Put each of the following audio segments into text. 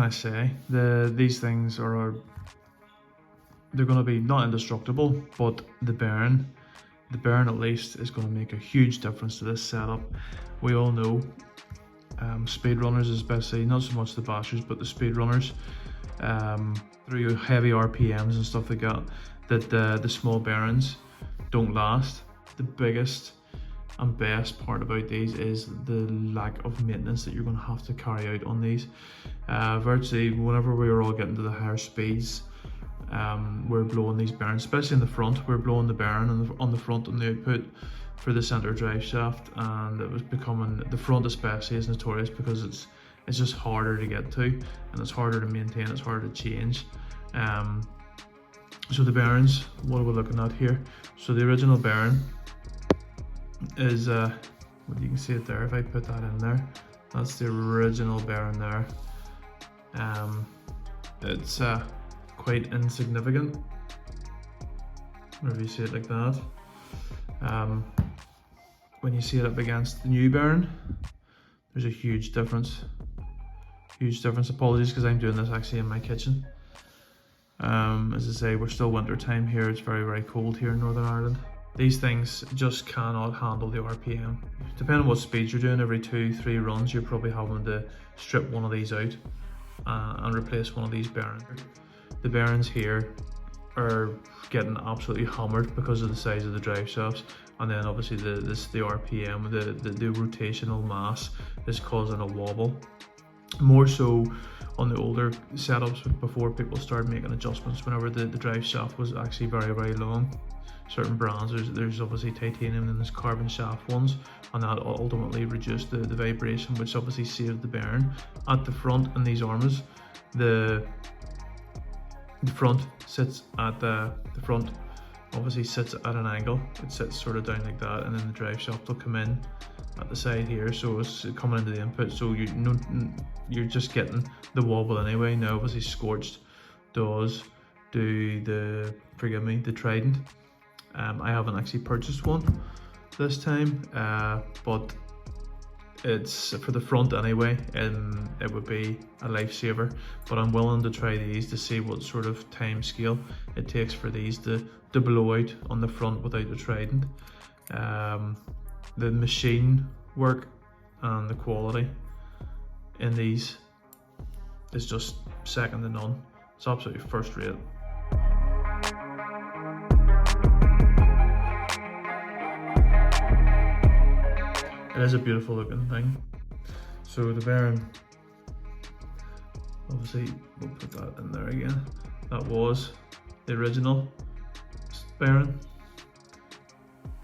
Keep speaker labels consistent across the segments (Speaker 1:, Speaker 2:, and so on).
Speaker 1: I say? These things are they're going to be not indestructible, but the bearing at least is going to make a huge difference to this setup. We all know speedrunners, especially not so much the bashers, but the speedrunners, through heavy RPMs and stuff like that, the small bearings don't last. The biggest and best part about these is the lack of maintenance that you're going to have to carry out on these. Virtually whenever we were all getting to the higher speeds, we're blowing these bearings, especially in the front. We're blowing the bearing on the front on the output for the center drive shaft, and it was becoming, the front especially is notorious because it's just harder to get to, and it's harder to maintain, it's harder to change. So the bearings, what are we looking at here? So the original bearing is well, you can see it there. If I put that in there, that's the original bearing there. It's quite insignificant whenever you see it like that. When you see it up against the new bearing, there's a huge difference. Apologies because I'm doing this actually in my kitchen. As I say, we're still winter time here. It's very, very cold here in Northern Ireland. These things just cannot handle the RPM. Depending on what speed you're doing, every 2-3 runs, you're probably having to strip one of these out and replace one of these bearings. The bearings here are getting absolutely hammered because of the size of the drive shafts, and then obviously the RPM, the rotational mass is causing a wobble. More so on the older setups before people started making adjustments, whenever the drive shaft was actually very, very long. Certain brands, there's obviously titanium and there's carbon shaft ones, and that ultimately reduced the vibration, which obviously saved the bearing. At the front in these Arrmas, the front sits at the front obviously sits at an angle. It sits sort of down like that, and then the drive shaft will come in at the side here, so it's coming into the input, so you're just getting the wobble anyway. Now obviously Scorched does do the Trident. I haven't actually purchased one this time, but it's for the front anyway, and it would be a lifesaver. But I'm willing to try these to see what sort of time scale it takes for these to blow out on the front without the Trident. The machine work and the quality in these is just second to none. It's absolutely first rate. It is a beautiful looking thing. So the bearing, obviously we'll put that in there again. That was the original bearing.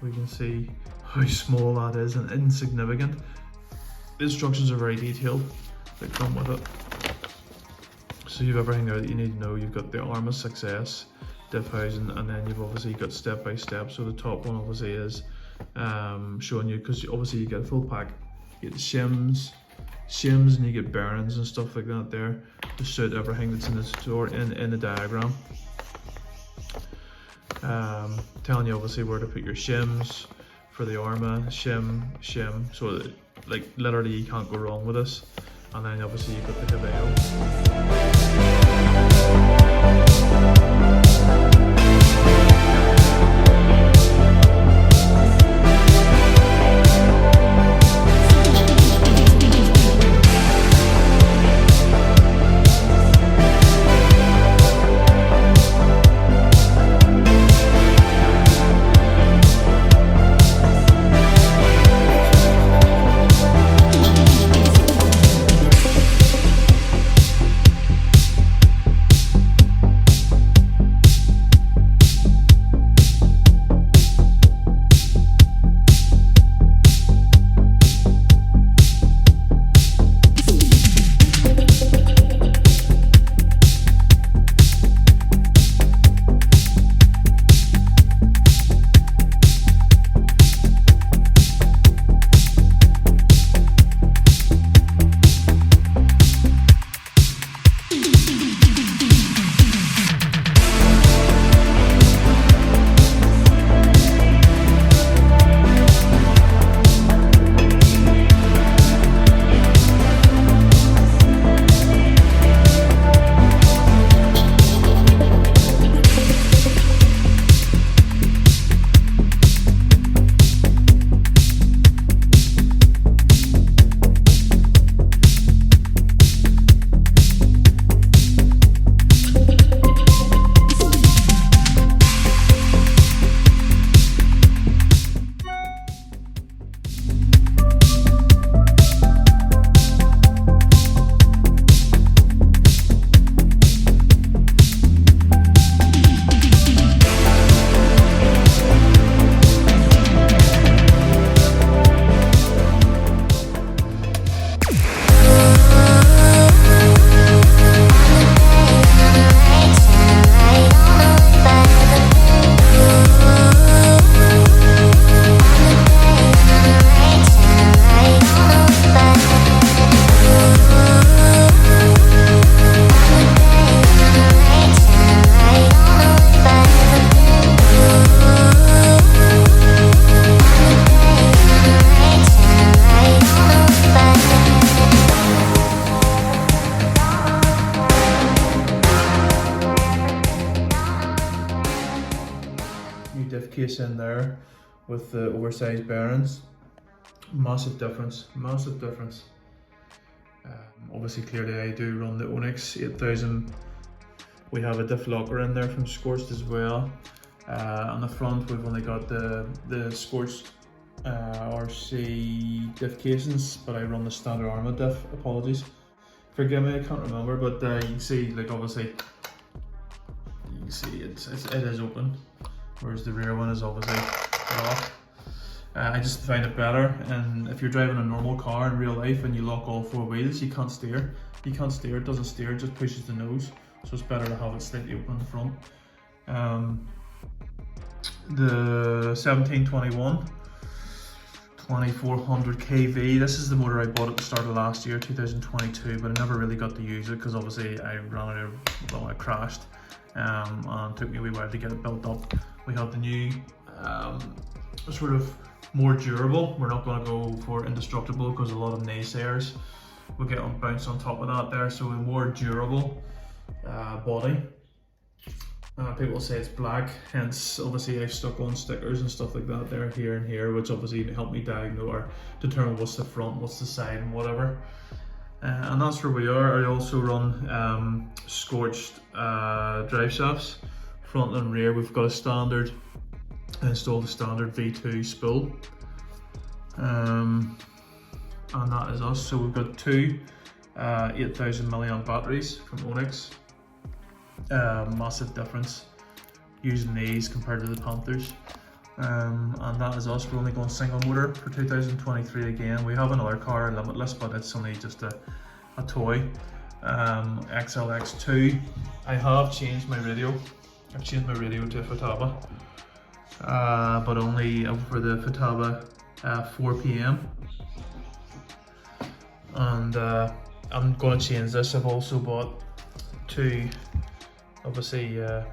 Speaker 1: We can see how small that is and insignificant. The instructions are very detailed that come with it. So you've everything there that you need to know. You've got the Arrma Success Diff Housing, and then you've obviously got step by step. So the top one obviously is showing you, because obviously you get a full pack. You get the shims, and you get bearings and stuff like that there to suit everything that's in the store in the diagram. Telling you obviously where to put your shims for the Arrma, shim, so that, like, literally you can't go wrong with this. And then obviously you've got the diff case in there with the oversized bearings. Massive difference, massive difference. Obviously, clearly I do run the ONYX 8000. We have a diff locker in there from Scorched as well. On the front we've only got the Scorched RC diff casings, but I run the standard Arrma diff, apologies. Forgive me, I can't remember, but you can see, like, obviously, you can see it is open, whereas the rear one is obviously locked. I just find it better, and if you're driving a normal car in real life and you lock all four wheels, you can't steer. You can't steer, it doesn't steer, it just pushes the nose. So it's better to have it slightly open in the front. The 1721 2400 kV, this is the motor I bought at the start of last year, 2022, but I never really got to use it because obviously I ran out of, well, I crashed, and it took me a wee while to get it built up. We have the new sort of more durable. We're not going to go for indestructible because a lot of naysayers will get bounced on top of that there, so a more durable body. People say it's black, hence obviously I've stuck on stickers and stuff like that there, here and here, which obviously help me diagnose or determine what's the front, what's the side, and whatever. And that's where we are. I also run Scorched drive shafts, front and rear. We've got a standard, I installed a standard V2 spool, and that is us. So we've got two 8000 milliamp batteries from ONYX. Massive difference using these compared to the Panthers, and that is us. We're only going single motor for 2023 again. We have another car, Limitless, but it's only just a toy, XLX2. I have changed my radio. I've changed my radio to a Futaba, but only for the Futaba 4 PM, and I'm going to change this. I've also bought two. Obviously, I'm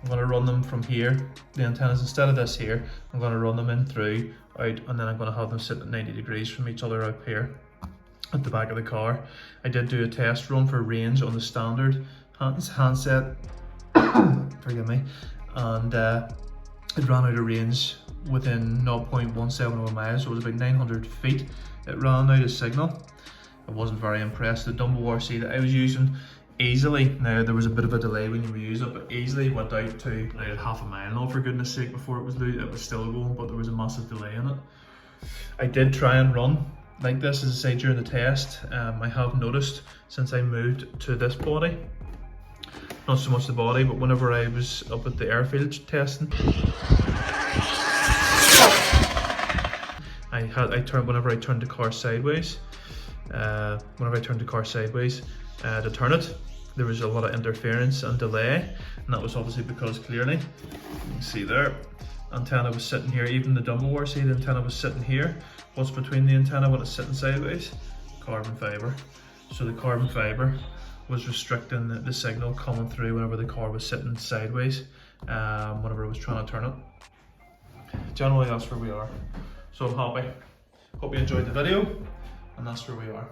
Speaker 1: going to run them from here, the antennas, instead of this here, I'm going to run them in through, out, and then I'm going to have them sit at 90 degrees from each other out here at the back of the car. I did do a test run for range on the standard handset, forgive me, and it ran out of range within 0.170 miles, so it was about 900 feet. It ran out of signal. I wasn't very impressed. The Dumble RC that I was using, easily, now there was a bit of a delay when you were using it, but easily went out to like half a mile now, for goodness sake, before it was still going, but there was a massive delay in it. I did try and run like this, as I say, during the test. I have noticed since I moved to this body, not so much the body, but whenever I was up at the airfield testing, whenever I turned the car sideways, to turn it, there was a lot of interference and delay, and that was obviously because clearly, you can see there, antenna was sitting here. Even the Dumble RC, the antenna was sitting here. What's between the antenna when it's sitting sideways? Carbon fibre. So the carbon fibre was restricting the signal coming through whenever the car was sitting sideways, whenever I was trying to turn it. Generally, that's where we are. So I'm happy. Hope you enjoyed the video, and that's where we are.